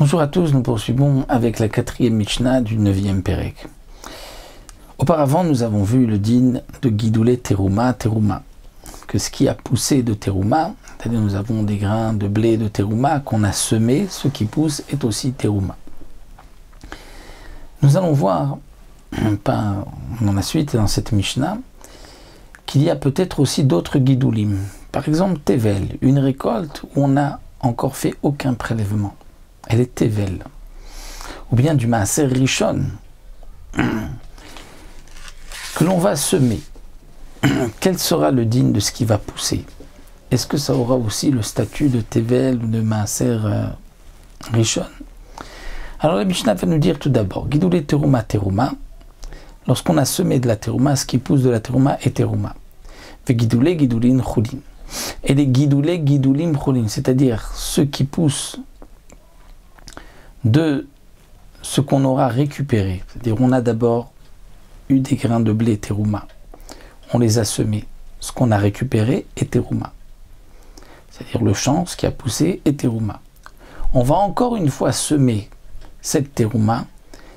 Bonjour à tous, nous poursuivons avec la 4e Mishnah du 9e Pérec. Auparavant, nous avons vu le din de Gidoulé Teruma, que ce qui a poussé de Teruma, c'est-à-dire nous avons des grains de blé de Teruma qu'on a semés, ce qui pousse est aussi Teruma. Nous allons voir, dans la suite, dans cette Mishnah, qu'il y a peut-être aussi d'autres Gidoulim. Par exemple, Tevel, une récolte où on n'a encore fait aucun prélèvement. Elle est Tevel. Ou bien du Maaser Rishon, que l'on va semer. Quel sera le din de ce qui va pousser? Est-ce que ça aura aussi le statut de Tevel ou de Maaser Rishon? Alors la Mishnah va nous dire tout d'abord, Gidoulé Teruma, lorsqu'on a semé de la Teruma, ce qui pousse de la Teruma est Teruma. Ve Gidoulé, Gidouline, Choulin. Et les Gidoulé, Gidoulim, Choulin, c'est-à-dire ceux qui poussent de ce qu'on aura récupéré. C'est-à-dire on a d'abord eu des grains de blé Teruma. On les a semés. Ce qu'on a récupéré est Teruma. C'est-à-dire le champ, ce qui a poussé est Teruma. On va encore une fois semer cette Teruma.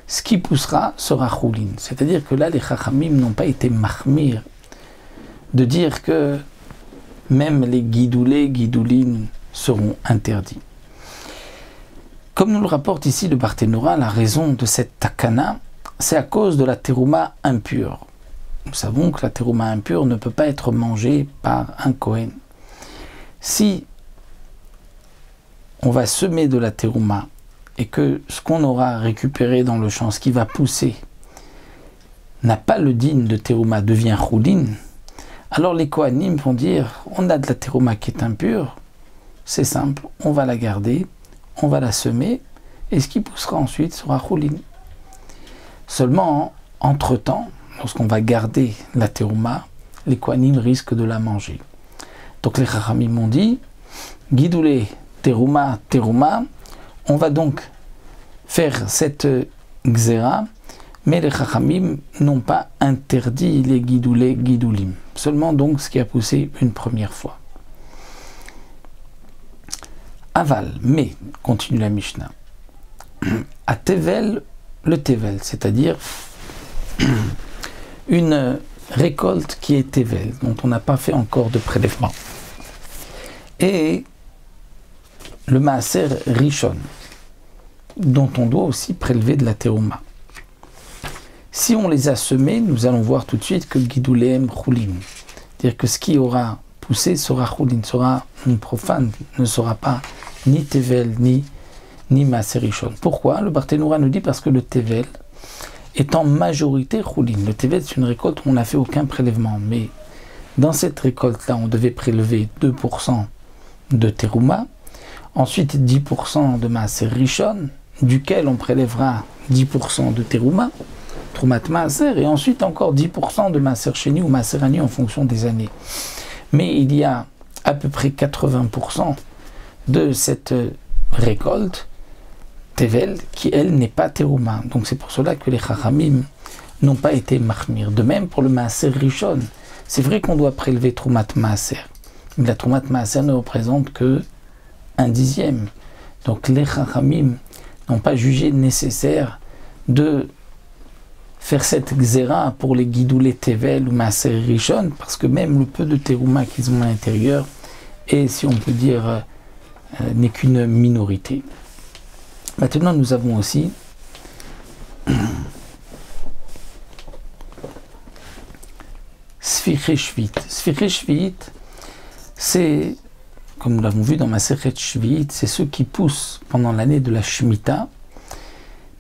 Ce qui poussera sera Choulin. C'est-à-dire que là, les Chachamim n'ont pas été mahmir de dire que même les Gidoulé, Gidouline seront interdits. Comme nous le rapporte ici le Barthénora, la raison de cette takana, c'est à cause de la terouma impure. Nous savons que la terouma impure ne peut pas être mangée par un Kohen. Si on va semer de la terouma et que ce qu'on aura récupéré dans le champ, ce qui va pousser, n'a pas le din de terouma, devient choulin, alors les Kohanim vont dire, on a de la terouma qui est impure, c'est simple, on va la garder, on va la semer, et ce qui poussera ensuite sera choulin. Seulement, entre-temps, lorsqu'on va garder la terouma, les Kohanim risquent de la manger. Donc les Chachamim ont dit, Gidoulé Teruma, on va donc faire cette Gzera, mais les Chachamim n'ont pas interdit les Gidoulé, Gidoulim. Seulement donc ce qui a poussé une première fois. Aval, mais, continue la Mishnah, à Tevel, le Tevel, c'est-à-dire une récolte qui est Tevel, dont on n'a pas fait encore de prélèvement. Et le Maaser Rishon, dont on doit aussi prélever de la Teruma. Si on les a semés, nous allons voir tout de suite que Gidouléem Choulin, c'est-à-dire que ce qui aura poussé sera Choulin, sera profane, ne sera pas ni Tevel, ni Maaser Rishon. Pourquoi? Le Barthénora nous dit parce que le Tevel est en majorité Choulin. Le Tevel, c'est une récolte où on n'a fait aucun prélèvement. Mais dans cette récolte-là, on devait prélever 2% de Teruma, ensuite 10% de Maaser Rishon, duquel on prélèvera 10% de Teruma, Trumat Maaser, et ensuite encore 10% de Maaser Sheni ou Maaser Ani en fonction des années. Mais il y a à peu près 80% de cette récolte, Tevel, qui elle n'est pas Teruma. Donc c'est pour cela que les Chachamim n'ont pas été mahmir. De même pour le Maaser Rishon, c'est vrai qu'on doit prélever Trumat Maaser, mais la Trumat Maaser ne représente que 1/10. Donc les Chachamim n'ont pas jugé nécessaire de faire cette Gzera pour les Gidoulé Tevel ou Maaser Rishon, parce que même le peu de Teruma qu'ils ont à l'intérieur, et si on peut dire n'est qu'une minorité. Maintenant, nous avons aussi Sfiché Shvit. Sfiché Shvit, c'est, comme nous l'avons vu dans Masechet Shvit, c'est ceux qui poussent pendant l'année de la Shemitah,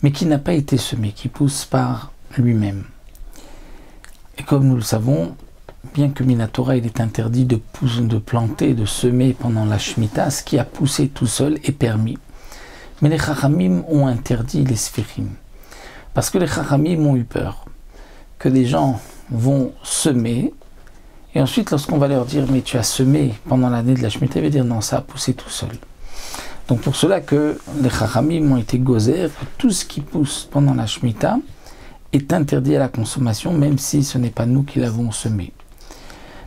mais qui n'a pas été semé, qui pousse par lui-même. Et comme nous le savons, bien que Minatora il est interdit de planter, de semer pendant la Shemitah, ce qui a poussé tout seul est permis. Mais les Chachamim ont interdit les Sfirim. Parce que les Chachamim ont eu peur que les gens vont semer, et ensuite lorsqu'on va leur dire mais tu as semé pendant l'année de la Shemitah, ils vont dire non, ça a poussé tout seul. Donc pour cela que les Chachamim ont été gozer, que tout ce qui pousse pendant la Shemitah est interdit à la consommation, même si ce n'est pas nous qui l'avons semé.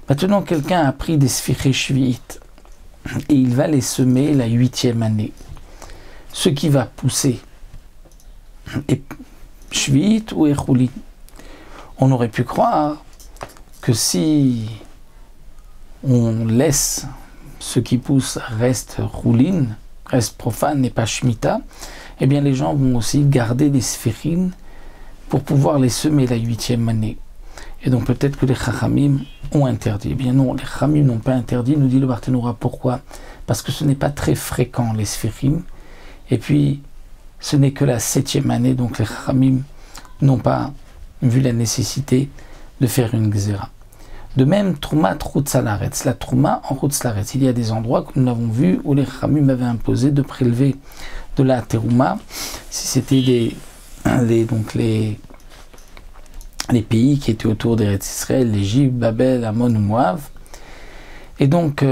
Maintenant, quelqu'un a pris des Sfiché Shvit et il va les semer la 8e année. ce qui va pousser est Shvit ou Echulin. On aurait pu croire que si on laisse ce qui pousse reste Choulin, reste profane et pas Shemitah, eh bien les gens vont aussi garder les Sphérines pour pouvoir les semer la 8e année. Et donc peut-être que les Chachamim ont interdit. Eh bien non, les Chachamim n'ont pas interdit, nous dit le Barthénora. Pourquoi? Parce que ce n'est pas très fréquent les Sphérines. Et puis, ce n'est que la 7e année, donc les Chachamim n'ont pas vu la nécessité de faire une Gzera. De même, Trouma Troutzalaretz, la Trouma en Troutzalaretz. Il y a des endroits, comme nous l'avons vu, où les Chachamim avaient imposé de prélever de la Terouma, si c'était les pays qui étaient autour d'Eretz Israël, l'Égypte, Babel, Ammon ou Moab. Et donc,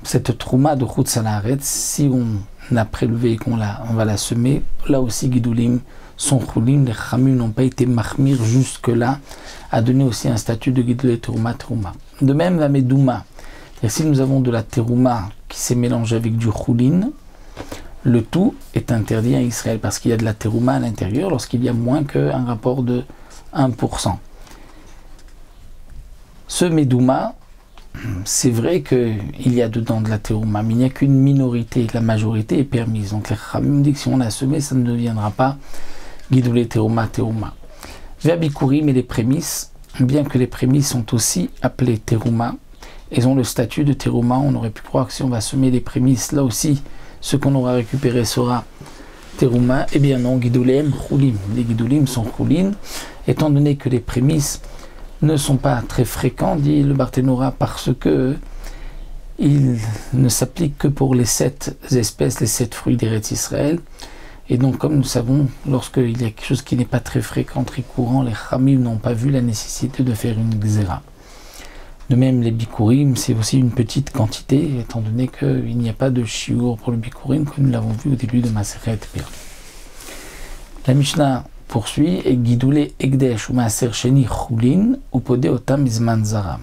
cette Trouma de Troutzalaretz, si on a prélevé et qu'on va la semer, là aussi, Gidulim sont Choulim, les Chachamim n'ont pas été mahmir jusque-là, à donner aussi un statut de Gidulé Terouma. De même, la Medouma. Si nous avons de la Terouma qui s'est mélangée avec du Choulin, le tout est interdit à Israël parce qu'il y a de la Terouma à l'intérieur lorsqu'il y a moins qu'un rapport de 1%. Ce Medouma, c'est vrai qu'il y a dedans de la Terouma, mais il n'y a qu'une minorité, la majorité est permise. Donc les Chachamim dit que si on a semé, ça ne deviendra pas Gidulé Terouma. Verbikurim et les prémices, bien que les prémices sont aussi appelées Terouma, elles ont le statut de Terouma. On aurait pu croire que si on va semer les prémices, là aussi, ce qu'on aura récupéré sera Terouma. Eh bien non, Gidulim, Choulim. Les Gidulim sont Choulin, étant donné que les prémices ne sont pas très fréquents, dit le Barthénora, parce que ils ne s'appliquent que pour les 7 espèces, les 7 fruits d'Eretz Israël. Et donc, comme nous savons, lorsqu'il y a quelque chose qui n'est pas très fréquent, très courant, les Chachamim n'ont pas vu la nécessité de faire une Gzera. De même, les Bikurim, c'est aussi une petite quantité, étant donné qu'il n'y a pas de shiur pour le Bikurim, comme nous l'avons vu au début de Masechet Pér. La Mishnah poursuit, et Gidulé Ekdesh ou Maaser Sheni Choulin, ou Podé Otam Izman Zara.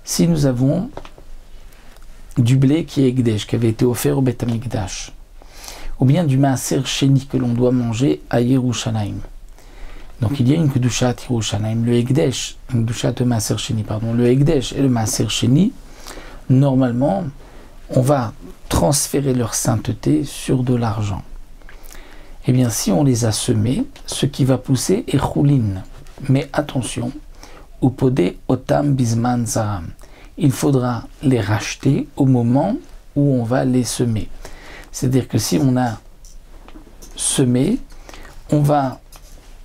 Si nous avons du blé qui est Ekdesh, qui avait été offert au Beth Amikdash, ou bien du Maaser Sheni que l'on doit manger à Yerushalayim. Donc il y a une Kedushat à Yerushalayim, le Ekdesh, une Kedushat de Maaser Sheni, pardon, le Ekdesh et le Maaser Sheni, normalement, on va transférer leur sainteté sur de l'argent. Eh bien, si on les a semés, ce qui va pousser est Choulin. Mais attention, Upodé Otam Bizman Zaram. Il faudra les racheter au moment où on va les semer. C'est-à-dire que si on a semé, on va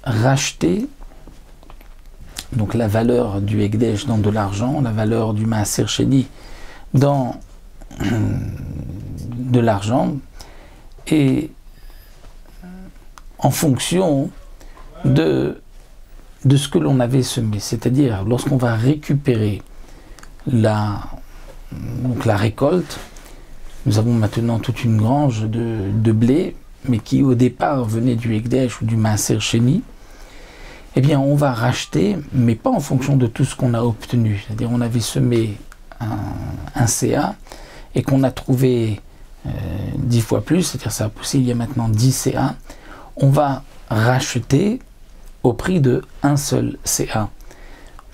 racheter donc la valeur du Ekdesh dans de l'argent, la valeur du Maaser Sheni dans de l'argent, et en fonction de ce que l'on avait semé. C'est-à-dire, lorsqu'on va récupérer la récolte, nous avons maintenant toute une grange de blé, mais qui au départ venait du Ekdesh ou du Maaser Sheni. Eh bien, on va racheter, mais pas en fonction de tout ce qu'on a obtenu. C'est-à-dire, on avait semé un CA et qu'on a trouvé 10 fois plus, c'est-à-dire ça a poussé, il y a maintenant 10 CA. On va racheter au prix de un seul CA,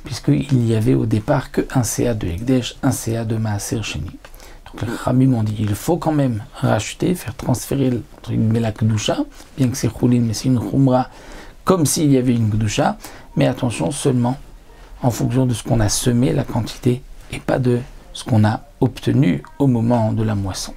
puisqu'il n'y avait au départ qu'un CA de Ekdesh, un CA de Maaser Sheni. Donc les Chachamim ont dit il faut quand même racheter, faire transférer la Kedusha, bien que c'est Choulin, mais c'est une Khumra, comme s'il y avait une Kedusha, mais attention seulement en fonction de ce qu'on a semé, la quantité, et pas de ce qu'on a obtenu au moment de la moisson.